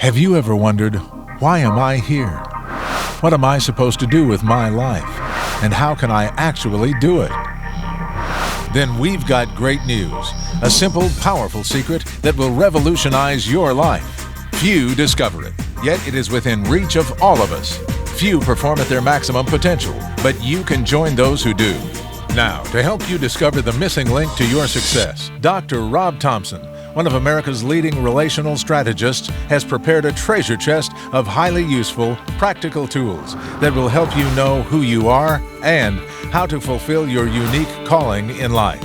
Have you ever wondered, why am I here? What am I supposed to do with my life? And how can I actually do it? Then we've got great news. A simple, powerful secret that will revolutionize your life. Few discover it, yet it is within reach of all of us. Few perform at their maximum potential, but you can join those who do. Now, to help you discover the missing link to your success, Dr. Robb Thompson, one of America's leading relational strategists, has prepared a treasure chest of highly useful, practical tools that will help you know who you are and how to fulfill your unique calling in life.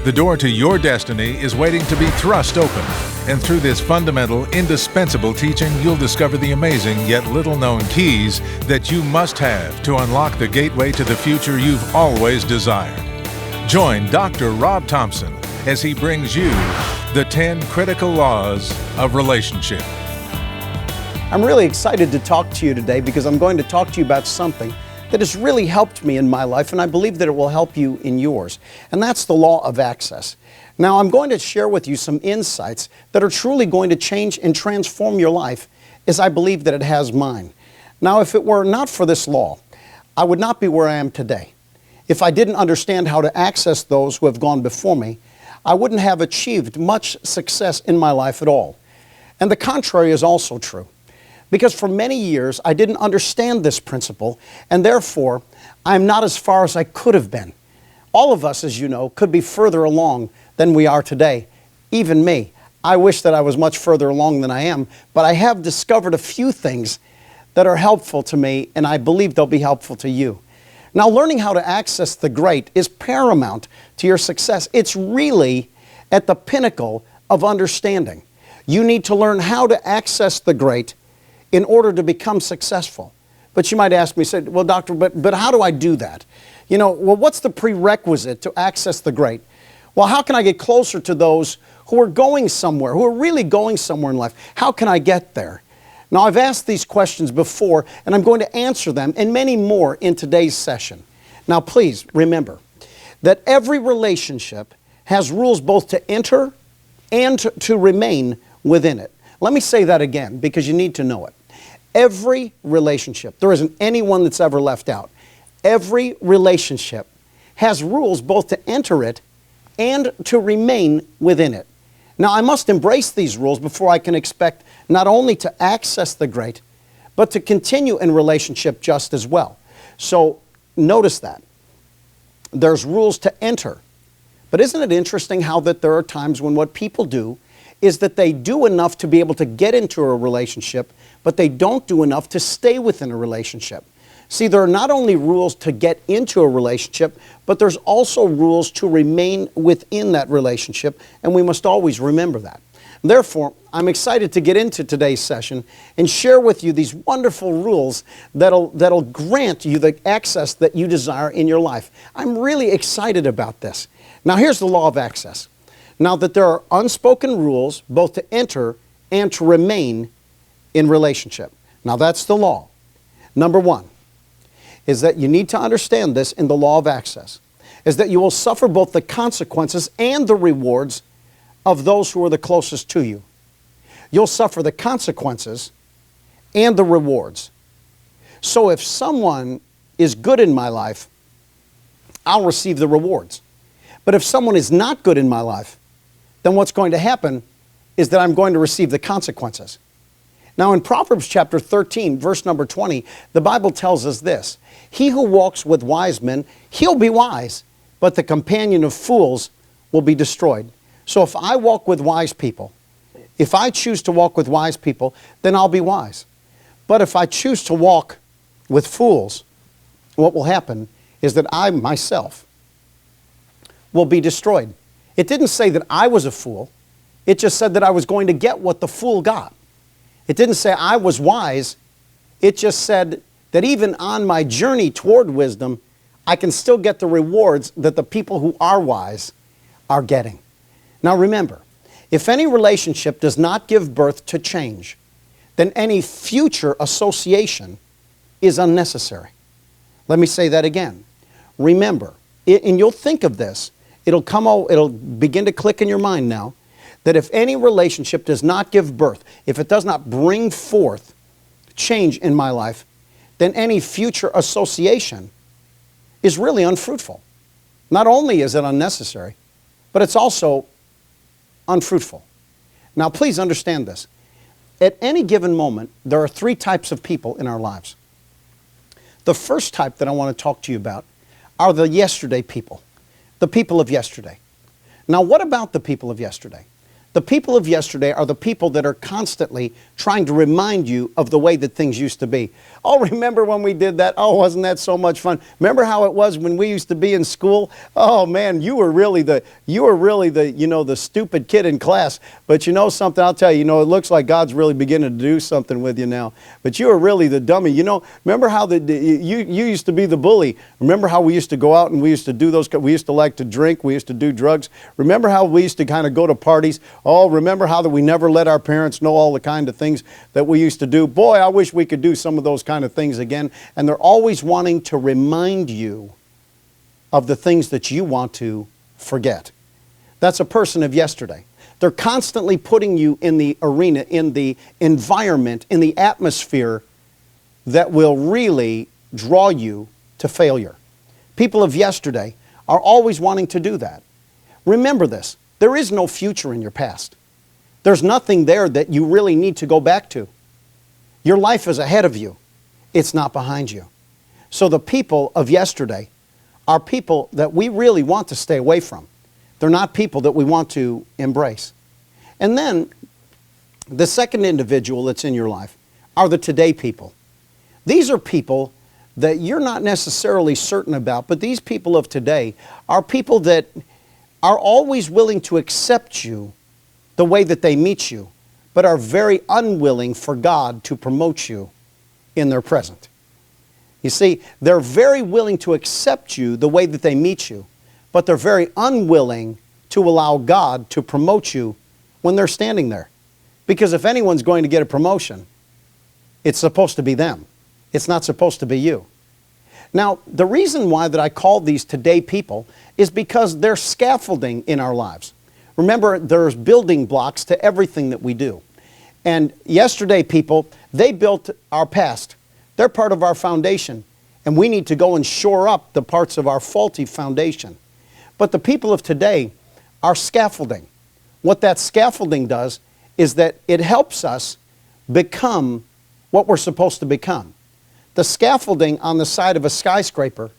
The door to your destiny is waiting to be thrust open, and through this fundamental, indispensable teaching, you'll discover the amazing yet little-known keys that you must have to unlock the gateway to the future you've always desired. Join Dr. Robb Thompson as he brings you the 10 critical laws of relationship. I'm really excited to talk to you today because I'm going to talk to you about something that has really helped me in my life, and I believe that it will help you in yours. And that's the law of access. Now, I'm going to share with you some insights that are truly going to change and transform your life as I believe that it has mine. Now, if it were not for this law, I would not be where I am today. If I didn't understand how to access those who have gone before me, I wouldn't have achieved much success in my life at all. And the contrary is also true. Because for many years, I didn't understand this principle, and therefore, I'm not as far as I could have been. All of us, as you know, could be further along than we are today. Even me. I wish that I was much further along than I am, but I have discovered a few things that are helpful to me, and I believe they'll be helpful to you. Now, learning how to access the great is paramount to your success. It's really at the pinnacle of understanding. You need to learn how to access the great in order to become successful. But you might ask me, say, well, doctor, but how do I do that? You know, well, what's the prerequisite to access the great? Well, how can I get closer to those who are going somewhere, who are really going somewhere in life? How can I get there? Now, I've asked these questions before, and I'm going to answer them and many more in today's session. Now, please remember that every relationship has rules both to enter and to remain within it. Let me say that again because you need to know it. Every relationship, there isn't anyone that's ever left out. Every relationship has rules both to enter it and to remain within it. Now, I must embrace these rules before I can expect not only to access the great, but to continue in relationship just as well. So, notice that. There's rules to enter. But isn't it interesting how that there are times when what people do is that they do enough to be able to get into a relationship, but they don't do enough to stay within a relationship. See, there are not only rules to get into a relationship, but there's also rules to remain within that relationship, and we must always remember that. Therefore, I'm excited to get into today's session and share with you these wonderful rules that'll grant you the access that you desire in your life. I'm really excited about this. Now, here's the law of access. Now that there are unspoken rules both to enter and to remain in relationship. Now that's the law. Number one is that you need to understand this in the law of access, is that you will suffer both the consequences and the rewards of those who are the closest to you. You'll suffer the consequences and the rewards. So if someone is good in my life, I'll receive the rewards. But if someone is not good in my life, then what's going to happen is that I'm going to receive the consequences. Now in Proverbs chapter 13, verse number 20, the Bible tells us this: he who walks with wise men, he'll be wise, but the companion of fools will be destroyed. So if I walk with wise people, if I choose to walk with wise people, then I'll be wise. But if I choose to walk with fools, what will happen is that I myself will be destroyed. It didn't say that I was a fool. It just said that I was going to get what the fool got. It didn't say I was wise. It just said that even on my journey toward wisdom, I can still get the rewards that the people who are wise are getting. Now remember, if any relationship does not give birth to change, then any future association is unnecessary. Let me say that again. Remember, and you'll think of this, it'll begin to click in your mind now, that if any relationship does not give birth, if it does not bring forth change in my life, then any future association is really unfruitful. Not only is it unnecessary, but it's also unfruitful. Now, please understand this. At any given moment, there are three types of people in our lives. The first type that I want to talk to you about are the yesterday people, the people of yesterday. Now, what about the people of yesterday? The people of yesterday are the people that are constantly trying to remind you of the way that things used to be. Oh, remember when we did that? Oh, wasn't that so much fun? Remember how it was when we used to be in school? Oh man, you were really the the stupid kid in class. But you know something, I'll tell you, it looks like God's really beginning to do something with you now. But you were really the dummy. Remember how you used to be the bully. Remember how we used to go out and we used to do we used to like to drink, we used to do drugs. Remember how we used to kind of go to parties? Oh, remember how that we never let our parents know all the kind of things that we used to do? Boy, I wish we could do some of those kind of things again. And they're always wanting to remind you of the things that you want to forget. That's a person of yesterday. They're constantly putting you in the arena, in the environment, in the atmosphere that will really draw you to failure. People of yesterday are always wanting to do that. Remember this. There is no future in your past. There's nothing there that you really need to go back to. Your life is ahead of you. It's not behind you. So the people of yesterday are people that we really want to stay away from. They're not people that we want to embrace. And then the second individual that's in your life are the today people. These are people that you're not necessarily certain about, but these people of today are people that are always willing to accept you the way that they meet you, but are very unwilling for God to promote you in their present. You see, they're very willing to accept you the way that they meet you, but they're very unwilling to allow God to promote you when they're standing there. Because if anyone's going to get a promotion, it's supposed to be them. It's not supposed to be you. Now, the reason why that I call these today people is because they're scaffolding in our lives. Remember, there's building blocks to everything that we do. And yesterday people, they built our past. They're part of our foundation. And we need to go and shore up the parts of our faulty foundation. But the people of today are scaffolding. What that scaffolding does is that it helps us become what we're supposed to become. The scaffolding on the side of a skyscraper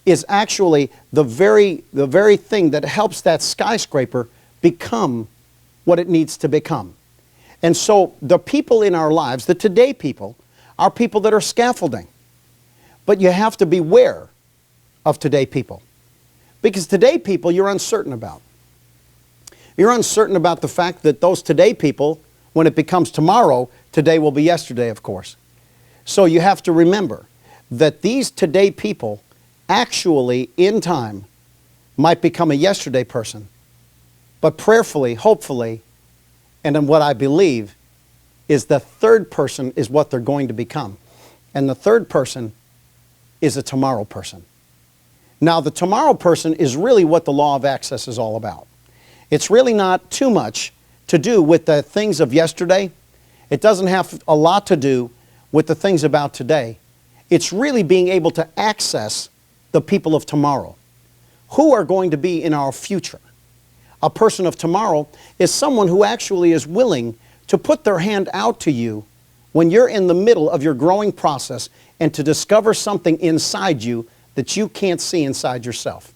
is actually the very thing that helps that skyscraper become what it needs to become. And so the people in our lives, the today people, are people that are scaffolding. But you have to beware of today people. Because today people you're uncertain about. You're uncertain about the fact that those today people, when it becomes tomorrow, today will be yesterday, of course. So you have to remember that these today people actually, in time, might become a yesterday person. But prayerfully, hopefully, and in what I believe, is the third person is what they're going to become. And the third person is a tomorrow person. Now, the tomorrow person is really what the law of access is all about. It's really not too much to do with the things of yesterday. It doesn't have a lot to do with the things about today. It's really being able to access the people of tomorrow. Who are going to be in our future? A person of tomorrow is someone who actually is willing to put their hand out to you when you're in the middle of your growing process and to discover something inside you that you can't see inside yourself.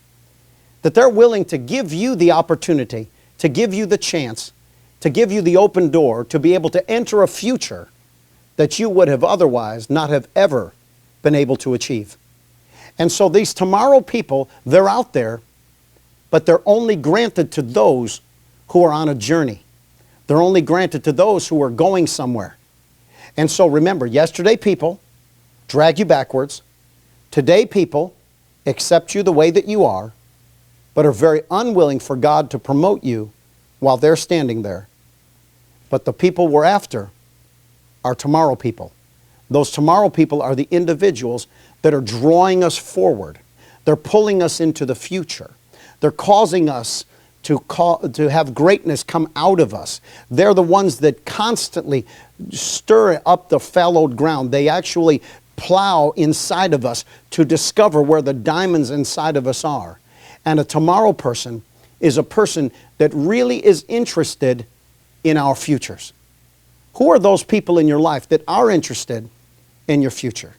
That they're willing to give you the opportunity, to give you the chance, to give you the open door to be able to enter a future that you would have otherwise not have ever been able to achieve. And so these tomorrow people, they're out there, but they're only granted to those who are on a journey. They're only granted to those who are going somewhere. And so remember, yesterday people drag you backwards. Today people accept you the way that you are, but are very unwilling for God to promote you while they're standing there. But the people we're after are tomorrow people. Those tomorrow people are the individuals that are drawing us forward. They're pulling us into the future. They're causing us to have greatness come out of us. They're the ones that constantly stir up the fallowed ground. They actually plow inside of us to discover where the diamonds inside of us are. And a tomorrow person is a person that really is interested in our futures. Who are those people in your life that are interested in your future?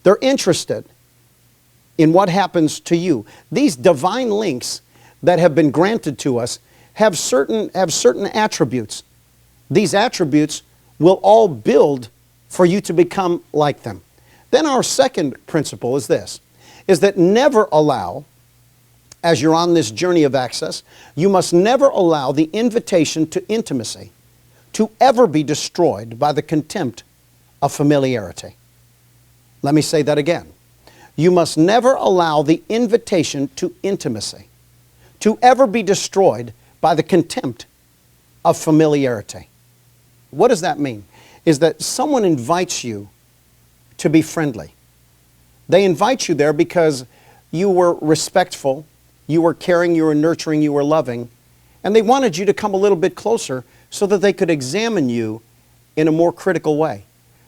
They're interested in what happens to you. These divine links that have been granted to us have certain attributes. These attributes will all build for you to become like them. Then our second principle is this, is that never allow, as you're on this journey of access, you must never allow the invitation to intimacy to ever be destroyed by the contempt of familiarity. Let me say that again. You must never allow the invitation to intimacy to ever be destroyed by the contempt of familiarity. What does that mean? Is that someone invites you to be friendly. They invite you there because you were respectful, you were caring, you were nurturing, you were loving, and they wanted you to come a little bit closer so that they could examine you in a more critical way.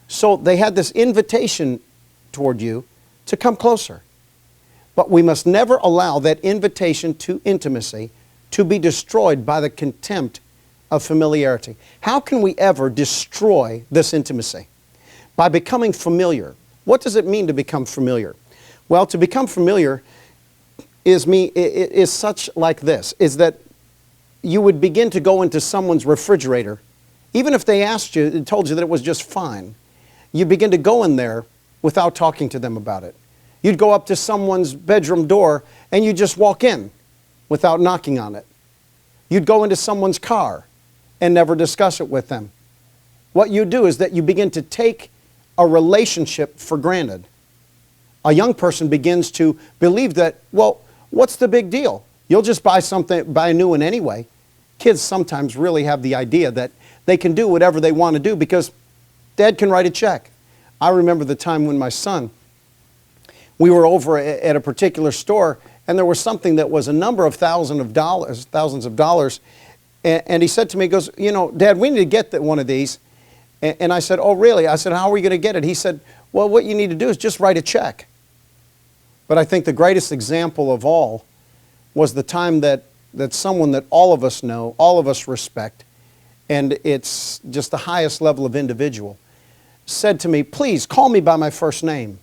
So they had this invitation toward you to come closer. But we must never allow that invitation to intimacy to be destroyed by the contempt of familiarity. How can we ever destroy this intimacy? By becoming familiar. What does it mean to become familiar? Well, to become familiar is such like this, is that you would begin to go into someone's refrigerator, even if they asked you and told you that it was just fine. You'd begin to go in there without talking to them about it. You'd go up to someone's bedroom door and you'd just walk in without knocking on it. You'd go into someone's car and never discuss it with them. What you do is that you begin to take a relationship for granted. A young person begins to believe that, well, what's the big deal? You'll just buy a new one anyway. Kids sometimes really have the idea that they can do whatever they want to do because Dad can write a check. I remember the time when my son, we were over at a particular store and there was something that was a number of thousands of dollars. And he said to me, he goes, you know, Dad, we need to get one of these. And I said, oh, really? I said, how are we going to get it? He said, well, what you need to do is just write a check. But I think the greatest example of all was the time that someone that all of us know, all of us respect, and it's just the highest level of individual, said to me, please call me by my first name.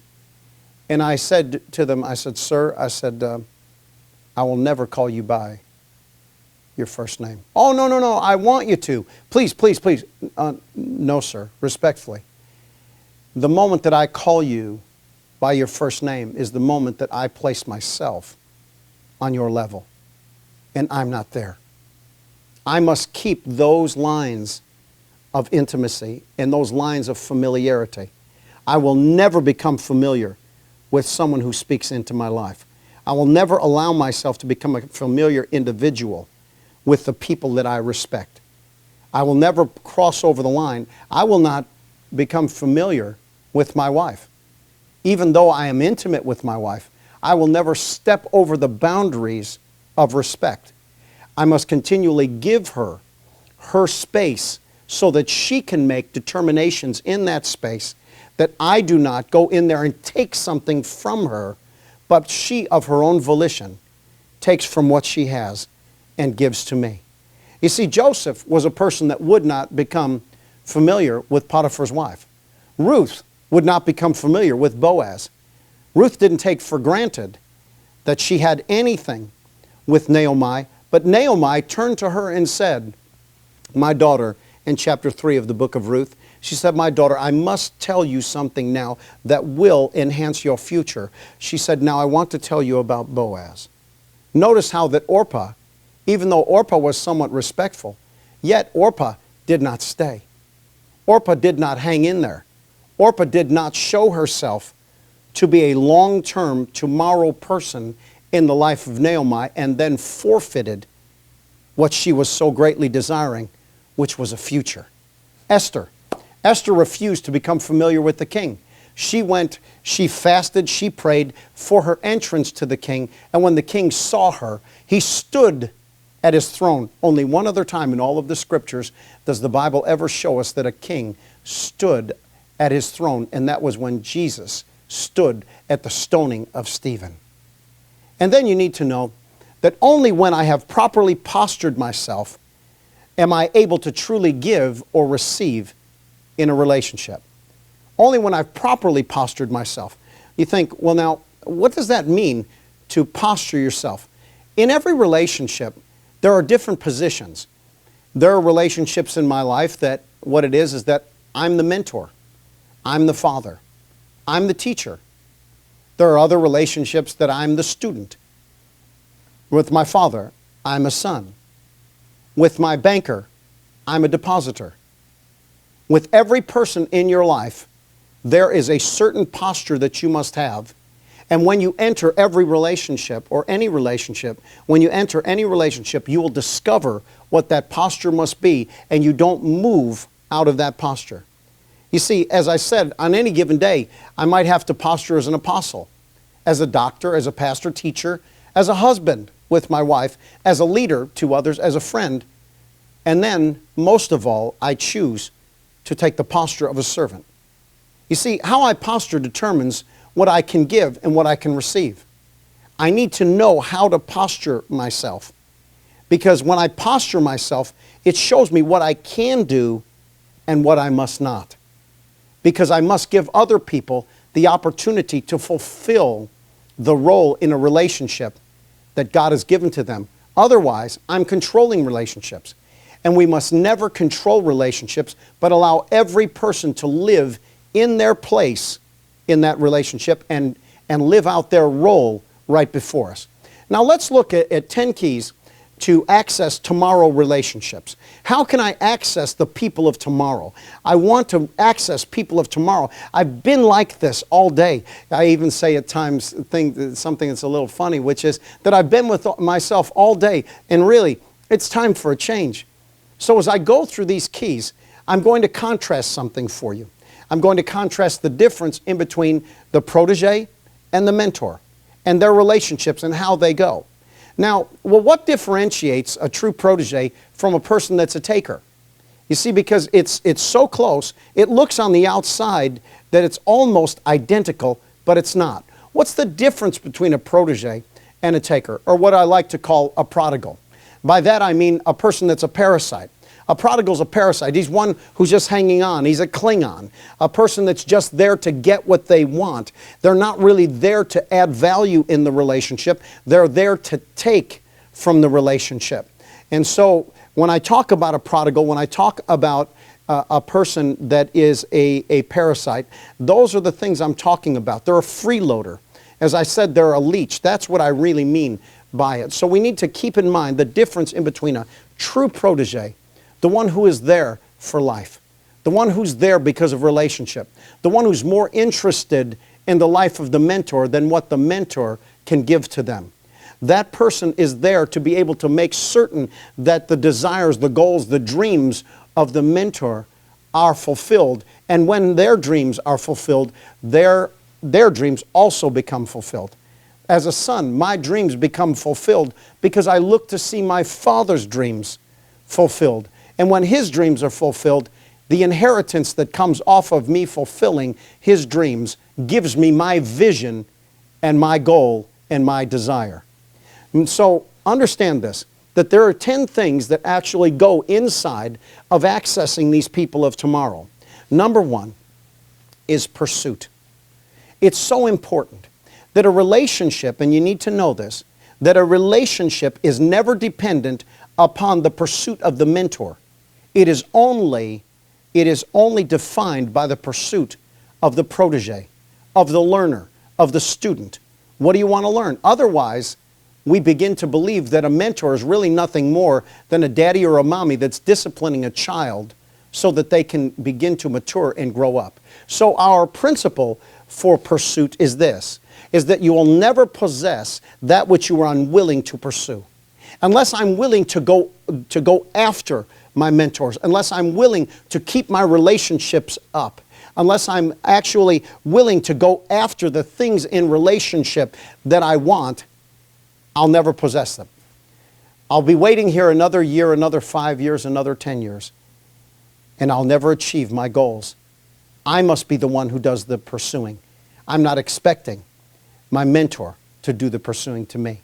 And I said to them, I said, sir, I said, I will never call you by your first name. Oh, no, I want you to. Please, please, please. No, sir, respectfully. The moment that I call you by your first name is the moment that I place myself on your level, and I'm not there. I must keep those lines of intimacy and those lines of familiarity. I will never become familiar with someone who speaks into my life. I will never allow myself to become a familiar individual with the people that I respect. I will never cross over the line. I will not become familiar with my wife. Even though I am intimate with my wife, I will never step over the boundaries of respect. I must continually give her her space so that she can make determinations in that space, that I do not go in there and take something from her, but she, of her own volition, takes from what she has and gives to me. You see, Joseph was a person that would not become familiar with Potiphar's wife. Ruth would not become familiar with Boaz. Ruth didn't take for granted that she had anything with Naomi, but Naomi turned to her and said, my daughter, in chapter 3 of the book of Ruth, she said, my daughter, I must tell you something now that will enhance your future. She said, now I want to tell you about Boaz. Notice how that Orpah, even though Orpah was somewhat respectful, yet Orpah did not stay. Orpah did not hang in there. Orpah did not show herself to be a long-term, tomorrow person in the life of Naomi, and then forfeited what she was so greatly desiring, which was a future. Esther refused to become familiar with the king. She went, she fasted, she prayed for her entrance to the king, and when the king saw her, he stood at his throne. Only one other time in all of the scriptures does the Bible ever show us that a king stood at his throne, and that was when Jesus stood at the stoning of Stephen. And then you need to know that only when I have properly postured myself am I able to truly give or receive in a relationship. Only when I've properly postured myself. You think, well now, what does that mean to posture yourself? In every relationship, there are different positions. There are relationships in my life that what it is that I'm the mentor. I'm the father. I'm the teacher. There are other relationships that I'm the student. With my father, I'm a son. With my banker, I'm a depositor. With every person in your life, there is a certain posture that you must have. And when you enter every relationship or any relationship, when you enter any relationship, you will discover what that posture must be, and you don't move out of that posture. You see, as I said, on any given day, I might have to posture as an apostle, as a doctor, as a pastor, teacher, as a husband with my wife, as a leader to others, as a friend. And then, most of all, I choose to take the posture of a servant. You see, how I posture determines what I can give and what I can receive. I need to know how to posture myself, because when I posture myself, it shows me what I can do and what I must not. Because I must give other people the opportunity to fulfill the role in a relationship that God has given to them. Otherwise, I'm controlling relationships. And we must never control relationships, but allow every person to live in their place in that relationship and live out their role right before us. Now let's look at 10 keys to access tomorrow relationships. How can I access the people of tomorrow? I want to access people of tomorrow. I've been like this all day. I even say at times something that's a little funny, which is that I've been with myself all day, and really, it's time for a change. So as I go through these keys, I'm going to contrast something for you. I'm going to contrast the difference in between the protege and the mentor and their relationships and how they go. Now, well, what differentiates a true protege from a person that's a taker? You see, because it's so close, it looks on the outside that it's almost identical, but it's not. What's the difference between a protege and a taker, or what I like to call a prodigal? By that I mean a person that's a parasite. A prodigal's a parasite. He's one who's just hanging on. He's a Klingon. A person that's just there to get what they want. They're not really there to add value in the relationship. They're there to take from the relationship. And so when I talk about a prodigal, when I talk about a person that is a parasite, those are the things I'm talking about. They're a freeloader. As I said, they're a leech. That's what I really mean by it. So we need to keep in mind the difference in between a true protege, the one who is there for life, the one who's there because of relationship, the one who's more interested in the life of the mentor than what the mentor can give to them. That person is there to be able to make certain that the desires, the goals, the dreams of the mentor are fulfilled. And when their dreams are fulfilled, their dreams also become fulfilled. As a son, my dreams become fulfilled because I look to see my father's dreams fulfilled. And when his dreams are fulfilled, the inheritance that comes off of me fulfilling his dreams gives me my vision and my goal and my desire. And so understand this, that there are 10 things that actually go inside of accessing these people of tomorrow. Number one is pursuit. It's so important that a relationship, and you need to know this, that a relationship is never dependent upon the pursuit of the mentor. It is only defined by the pursuit of the protege, of the learner, of the student. What do you want to learn? Otherwise, we begin to believe that a mentor is really nothing more than a daddy or a mommy that's disciplining a child so that they can begin to mature and grow up. So our principle for pursuit is this, is that you will never possess that which you are unwilling to pursue. Unless I'm willing to go after my mentors, unless I'm willing to keep my relationships up, unless I'm actually willing to go after the things in relationship that I want, I'll never possess them. I'll be waiting here another year, another 5 years, another 10 years, and I'll never achieve my goals. I must be the one who does the pursuing. I'm not expecting my mentor to do the pursuing to me.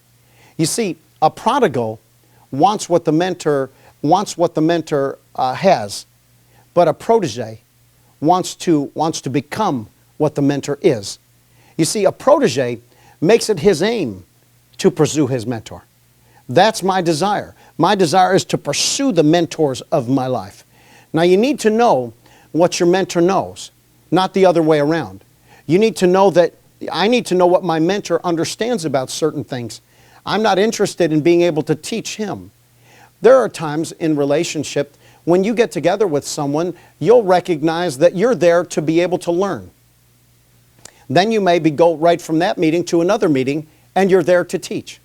You see, a prodigal wants what the mentor has, but a protege wants to become what the mentor is. You see, a protege makes it his aim to pursue his mentor. That's my desire. My desire is to pursue the mentors of my life. Now, you need to know what your mentor knows, not the other way around. You need to know that I need to know what my mentor understands about certain things. I'm not interested in being able to teach him. There are times in relationship when you get together with someone, you'll recognize that you're there to be able to learn. Then you maybe go right from that meeting to another meeting, and you're there to teach.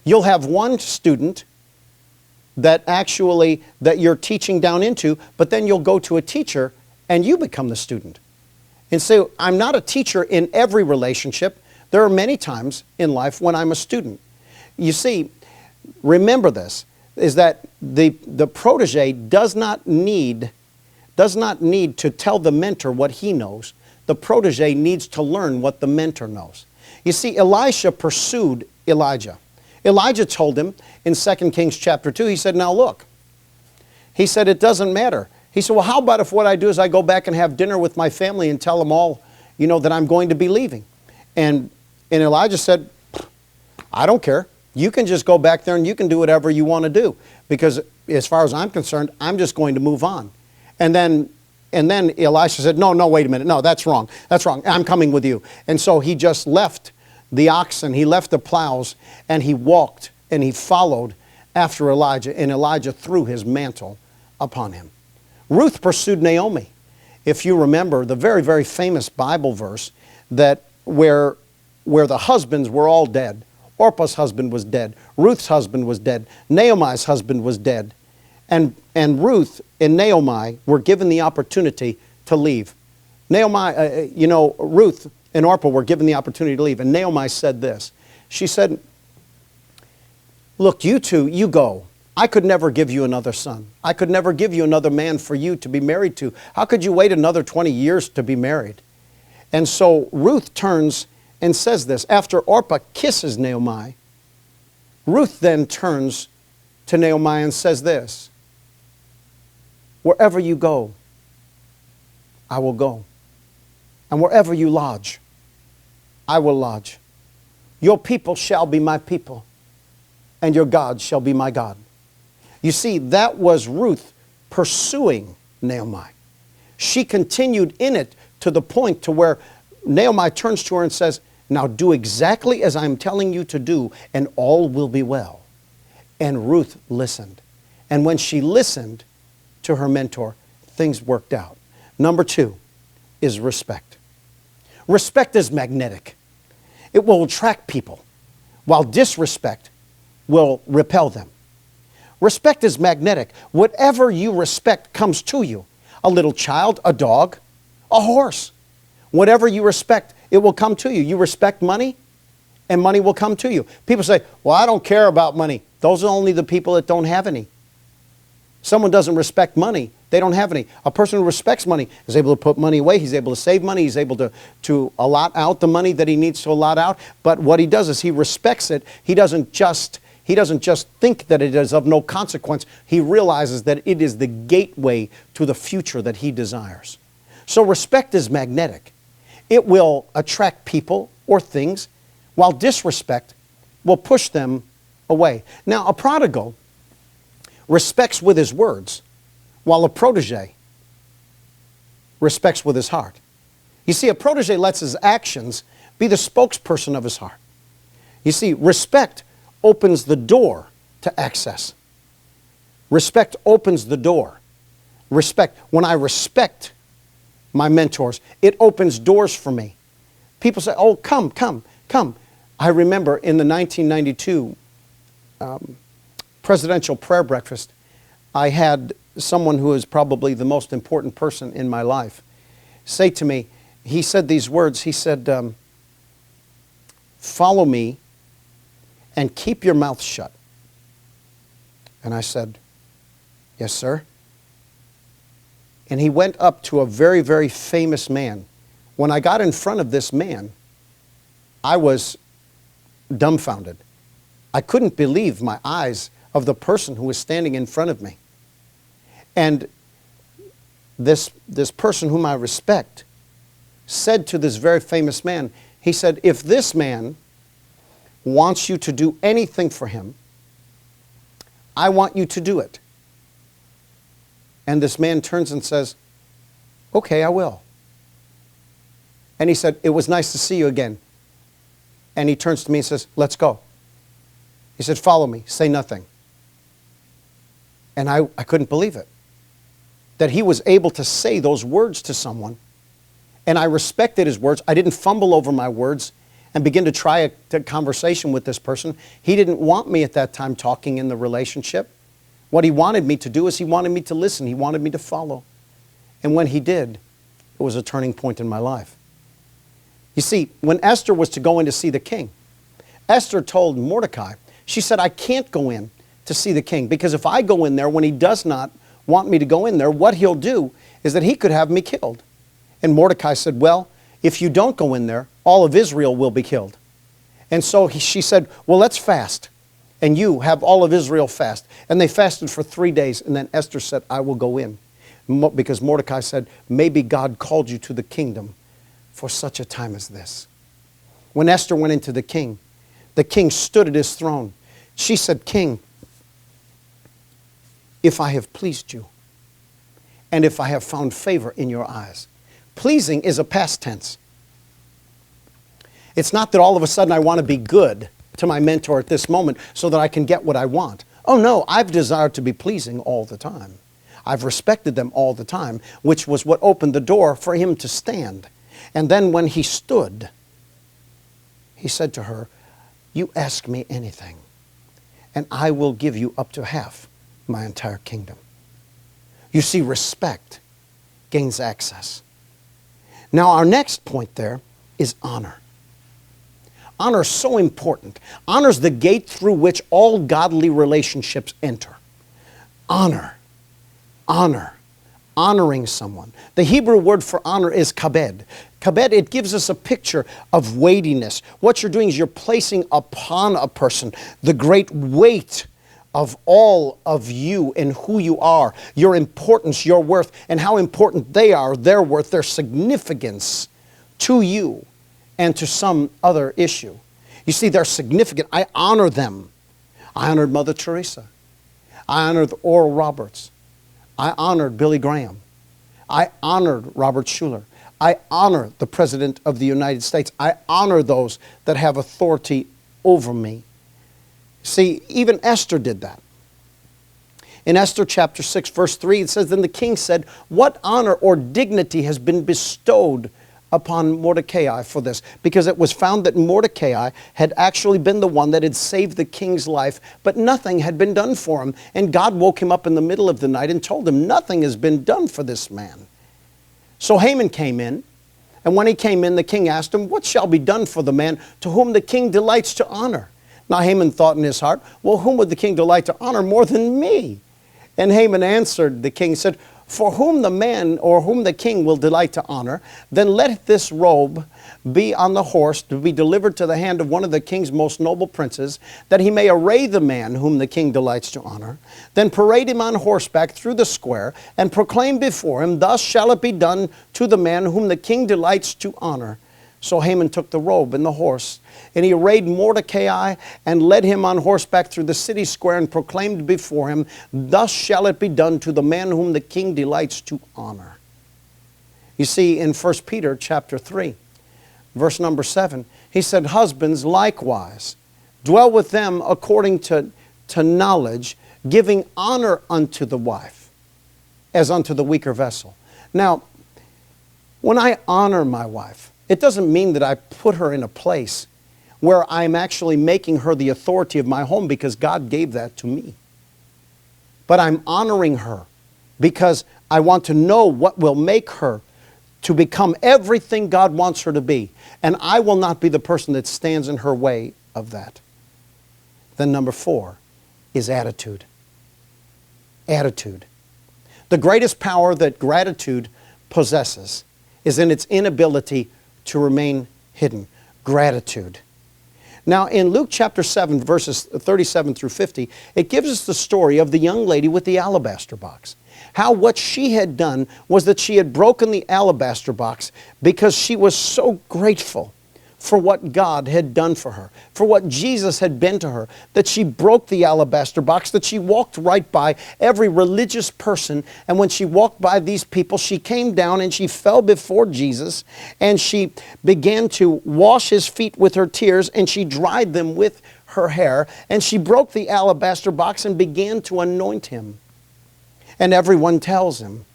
You'll have one student that you're teaching down into, but then you'll go to a teacher and you become the student. And so I'm not a teacher in every relationship. There are many times in life when I'm a student. You see, remember this, is that the protege does not need to tell the mentor what he knows. The protege needs to learn what the mentor knows. You see, Elisha pursued Elijah. Elijah told him in 2 Kings chapter 2, he said, now look, he said, it doesn't matter. He said, well, how about if what I do is I go back and have dinner with my family and tell them all, that I'm going to be leaving. And Elijah said, I don't care. You can just go back there and you can do whatever you want to do. Because as far as I'm concerned, I'm just going to move on. And then Elisha said, no, wait a minute. No, that's wrong. That's wrong. I'm coming with you. And so he just left the oxen, he left the plows, and he walked and he followed after Elijah. And Elijah threw his mantle upon him. Ruth pursued Naomi. If you remember the very, very famous Bible verse that where the husbands were all dead. Orpah's husband was dead. Ruth's husband was dead. Naomi's husband was dead. And Ruth and Naomi were given the opportunity to leave. Ruth and Orpah were given the opportunity to leave. And Naomi said this. She said, look, you two, you go. I could never give you another son. I could never give you another man for you to be married to. How could you wait another 20 years to be married? And so Ruth turns and says this. After Orpah kisses Naomi, Ruth then turns to Naomi and says this. Wherever you go, I will go. And wherever you lodge, I will lodge. Your people shall be my people, and your God shall be my God. You see, that was Ruth pursuing Naomi. She continued in it to the point to where Naomi turns to her and says, now do exactly as I'm telling you to do, and all will be well. And Ruth listened. And when she listened to her mentor, things worked out. Number 2 is respect. Respect is magnetic. It will attract people, while disrespect will repel them. Respect is magnetic. Whatever you respect comes to you. A little child, a dog, a horse. Whatever you respect, it will come to you. You respect money, and money will come to you. People say, well, I don't care about money. Those are only the people that don't have any. Someone doesn't respect money, they don't have any. A person who respects money is able to put money away. He's able to save money. He's able to allot out the money that he needs to allot out. But what he does is he respects it. He doesn't just think that it is of no consequence. He realizes that it is the gateway to the future that he desires. So respect is magnetic. It will attract people or things, while disrespect will push them away. Now, a prodigal respects with his words, while a protege respects with his heart. You see, a protege lets his actions be the spokesperson of his heart. You see, respect opens the door to access. Respect opens the door. Respect. When I respect my mentors, it opens doors for me. People say, oh, come. I remember in the 1992 presidential prayer breakfast, I had someone who is probably the most important person in my life say to me, he said these words, he said, follow me and keep your mouth shut. And I said, "Yes, sir." And he went up to a very, very famous man. When I got in front of this man, I was dumbfounded. I couldn't believe my eyes of the person who was standing in front of me. And this person whom I respect said to this very famous man, he said, "If this man wants you to do anything for him, I want you to do it." And this man turns and says, "Okay, I will." And he said, "It was nice to see you again." And he turns to me and says, "Let's go." He said, "Follow me, say nothing." And I couldn't believe it, that he was able to say those words to someone. And I respected his words. I didn't fumble over my words and begin to try a conversation with this person. He didn't want me at that time talking in the relationship. What he wanted me to do is he wanted me to listen. He wanted me to follow. And when he did, it was a turning point in my life. You see, when Esther was to go in to see the king, Esther told Mordecai, she said, "I can't go in to see the king, because if I go in there when he does not want me to go in there, what he'll do is that he could have me killed." And Mordecai said, "Well, if you don't go in there, all of Israel will be killed." And so she said, "Well, let's fast, and you have all of Israel fast." And they fasted for 3 days, and then Esther said, "I will go in." Because Mordecai said, "Maybe God called you to the kingdom for such a time as this." When Esther went into the king stood at his throne. She said, "King, if I have pleased you, and if I have found favor in your eyes." Pleasing is a past tense. It's not that all of a sudden I want to be good to my mentor at this moment so that I can get what I want. Oh no, I've desired to be pleasing all the time. I've respected them all the time, which was what opened the door for him to stand. And then when he stood, he said to her, "You ask me anything, and I will give you up to half my entire kingdom." You see, respect gains access. Now, our next point there is honor. Honor is so important. Honor is the gate through which all godly relationships enter. Honor. Honor. Honoring someone. The Hebrew word for honor is kabed. Kabed, it gives us a picture of weightiness. What you're doing is you're placing upon a person the great weight of all of you and who you are, your importance, your worth, and how important they are, their worth, their significance to you and to some other issue. You see, they're significant. I honor them. I honored Mother Teresa. I honored Oral Roberts. I honored Billy Graham. I honored Robert Schuller. I honor the President of the United States. I honor those that have authority over me. See, even Esther did that. In Esther chapter 6, verse 3, it says, "Then the king said, 'What honor or dignity has been bestowed upon Mordecai for this?' Because it was found that Mordecai had actually been the one that had saved the king's life, but nothing had been done for him. And God woke him up in the middle of the night and told him, 'Nothing has been done for this man.' So Haman came in, and when he came in, the king asked him, 'What shall be done for the man to whom the king delights to honor?' Now Haman thought in his heart, 'Well, whom would the king delight to honor more than me?' And Haman answered the king, said, 'For whom the man or whom the king will delight to honor, then let this robe be on the horse to be delivered to the hand of one of the king's most noble princes, that he may array the man whom the king delights to honor. Then parade him on horseback through the square, and proclaim before him, Thus shall it be done to the man whom the king delights to honor.' So Haman took the robe and the horse, and he arrayed Mordecai and led him on horseback through the city square and proclaimed before him, Thus shall it be done to the man whom the king delights to honor." You see, in 1 Peter chapter 3, verse number 7, he said, "Husbands likewise, dwell with them according to knowledge, giving honor unto the wife, as unto the weaker vessel." Now, when I honor my wife, it doesn't mean that I put her in a place where I'm actually making her the authority of my home, because God gave that to me. But I'm honoring her because I want to know what will make her to become everything God wants her to be. And I will not be the person that stands in her way of that. Then number 4 is attitude. attitude. The greatest power that gratitude possesses is in its inability to remain hidden. Gratitude. Now, in Luke chapter 7, verses 37 through 50, it gives us the story of the young lady with the alabaster box. How what she had done was that she had broken the alabaster box because she was so grateful for what God had done for her, for what Jesus had been to her, that she broke the alabaster box, that she walked right by every religious person, and when she walked by these people, she came down and she fell before Jesus, and she began to wash his feet with her tears, and she dried them with her hair, and she broke the alabaster box and began to anoint him. And everyone tells him,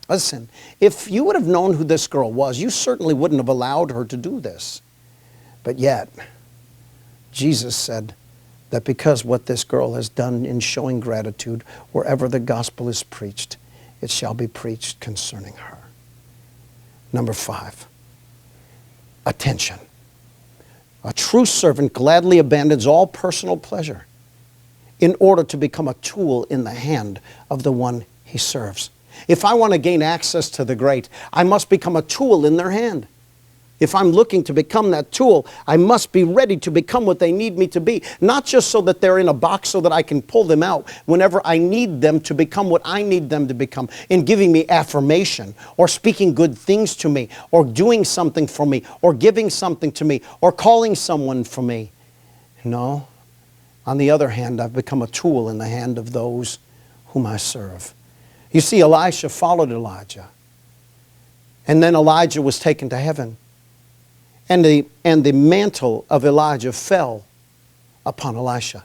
listen, if you would have known who this girl was, you certainly wouldn't have allowed her to do this. But yet, Jesus said that because what this girl has done in showing gratitude, wherever the gospel is preached, it shall be preached concerning her. Number 5, attention. A true servant gladly abandons all personal pleasure in order to become a tool in the hand of the one he serves. If I want to gain access to the great, I must become a tool in their hand. If I'm looking to become that tool, I must be ready to become what they need me to be. Not just so that they're in a box so that I can pull them out whenever I need them to become what I need them to become, in giving me affirmation, or speaking good things to me, or doing something for me, or giving something to me, or calling someone for me. No. On the other hand, I've become a tool in the hand of those whom I serve. You see, Elisha followed Elijah. And then Elijah was taken to heaven. And the mantle of Elijah fell upon Elisha.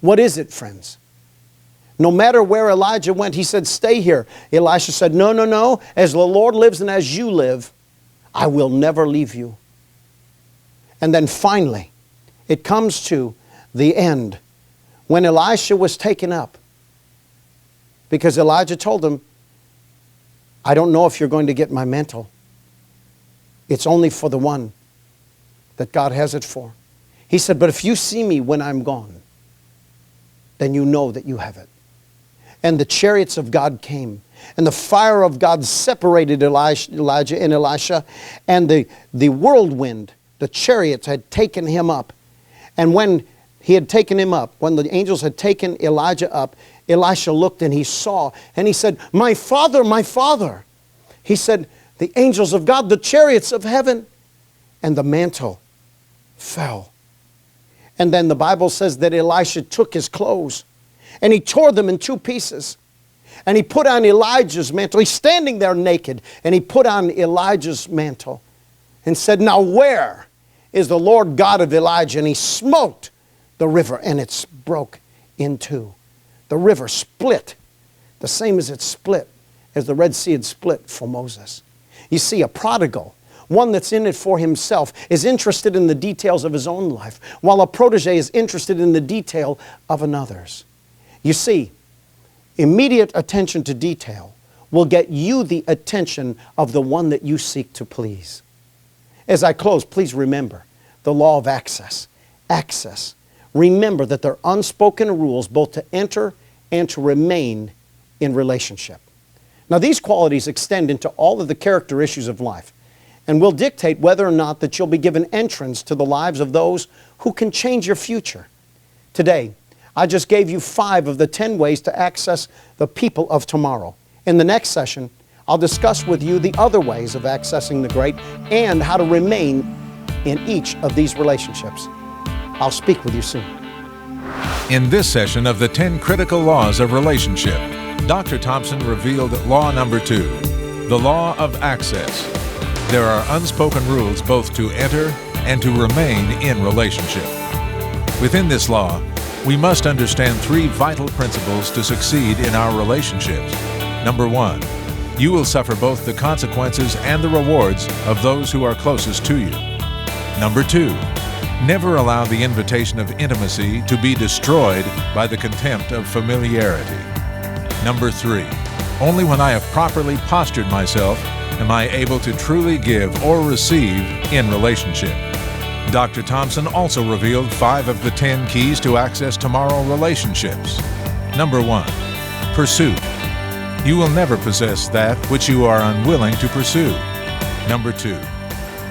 What is it, friends? No matter where Elijah went, he said, stay here. Elisha said, no, no, no. As the Lord lives and as you live, I will never leave you. And then finally, it comes to the end when Elisha was taken up. Because Elijah told him, I don't know if you're going to get my mantle. It's only for the one that God has it for. He said, but if you see me when I'm gone, then you know that you have it. And the chariots of God came, and the fire of God separated Elijah and Elisha, and the whirlwind, the chariots had taken him up. And when he had taken him up, when the angels had taken Elijah up, Elisha looked and he saw, and he said, my father, my father. He said, the angels of God, the chariots of heaven. And the mantle fell. And then the Bible says that Elisha took his clothes and he tore them in 2 pieces. And he put on Elijah's mantle. He's standing there naked, and he put on Elijah's mantle and said, now where is the Lord God of Elijah? And he smote the river, and it broke in 2. The river split, the same as it split as the Red Sea had split for Moses. You see, a prodigal, one that's in it for himself, is interested in the details of his own life, while a protege is interested in the detail of another's. You see, immediate attention to detail will get you the attention of the one that you seek to please. As I close, please remember the law of access. Access. Remember that there are unspoken rules both to enter and to remain in relationship. Now, these qualities extend into all of the character issues of life and will dictate whether or not that you'll be given entrance to the lives of those who can change your future. Today, I just gave you 5 of the 10 ways to access the people of tomorrow. In the next session, I'll discuss with you the other ways of accessing the great and how to remain in each of these relationships. I'll speak with you soon. In this session of the 10 critical laws of relationship, Dr. Thompson revealed law number 2, the law of access. There are unspoken rules both to enter and to remain in relationship. Within this law, we must understand 3 vital principles to succeed in our relationships. Number 1, you will suffer both the consequences and the rewards of those who are closest to you. Number 2, never allow the invitation of intimacy to be destroyed by the contempt of familiarity. Number 3, only when I have properly postured myself am I able to truly give or receive in relationship. Dr. Thompson also revealed 5 of the 10 keys to access tomorrow relationships. Number 1, Pursuit. You will never possess that which you are unwilling to pursue. Number 2,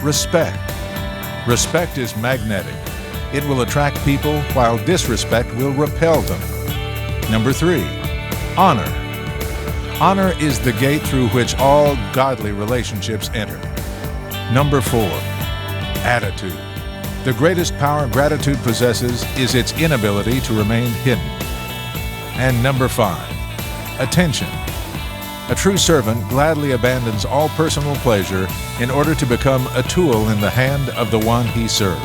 respect. Respect is magnetic. It will attract people while disrespect will repel them. Number 3, honor. Honor is the gate through which all godly relationships enter. Number 4, attitude. The greatest power gratitude possesses is its inability to remain hidden. And number 5, attention. A true servant gladly abandons all personal pleasure in order to become a tool in the hand of the one he serves.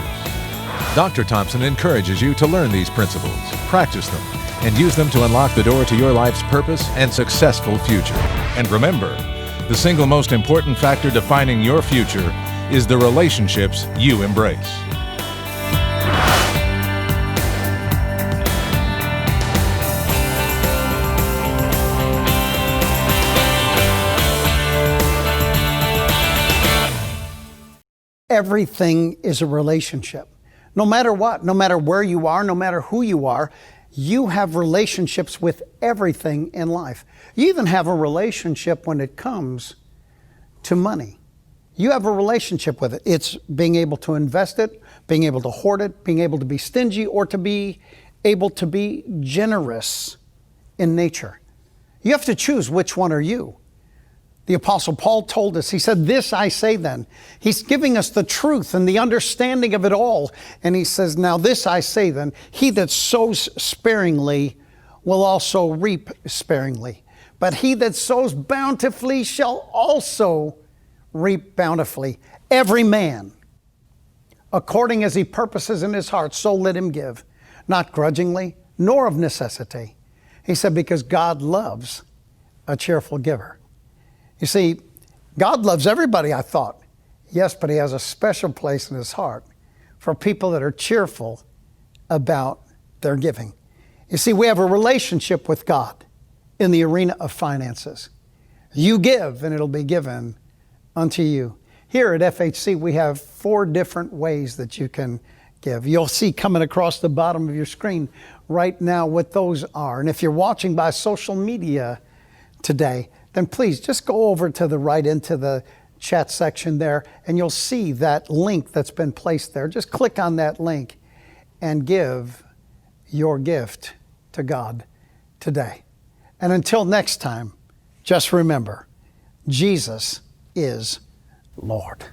Dr. Thompson encourages you to learn these principles, practice them, and use them to unlock the door to your life's purpose and successful future. And remember, the single most important factor defining your future is the relationships you embrace. Everything is a relationship. No matter what, no matter where you are, no matter who you are, you have relationships with everything in life. You even have a relationship when it comes to money. You have a relationship with it. It's being able to invest it, being able to hoard it, being able to be stingy, or to be able to be generous in nature. You have to choose which one are you. The Apostle Paul told us, he said, "This I say then." He's giving us the truth and the understanding of it all. And he says, "Now this I say then, he that sows sparingly will also reap sparingly. But he that sows bountifully shall also reap bountifully. Every man, according as he purposes in his heart, so let him give, not grudgingly, nor of necessity." He said, because God loves a cheerful giver. You see, God loves everybody, I thought. Yes, but he has a special place in his heart for people that are cheerful about their giving. You see, we have a relationship with God in the arena of finances. You give and it'll be given unto you. Here at FHC, we have 4 different ways that you can give. You'll see coming across the bottom of your screen right now what those are. And if you're watching by social media today, then please just go over to the right into the chat section there, and you'll see that link that's been placed there. Just click on that link and give your gift to God today. And until next time, just remember, Jesus is Lord.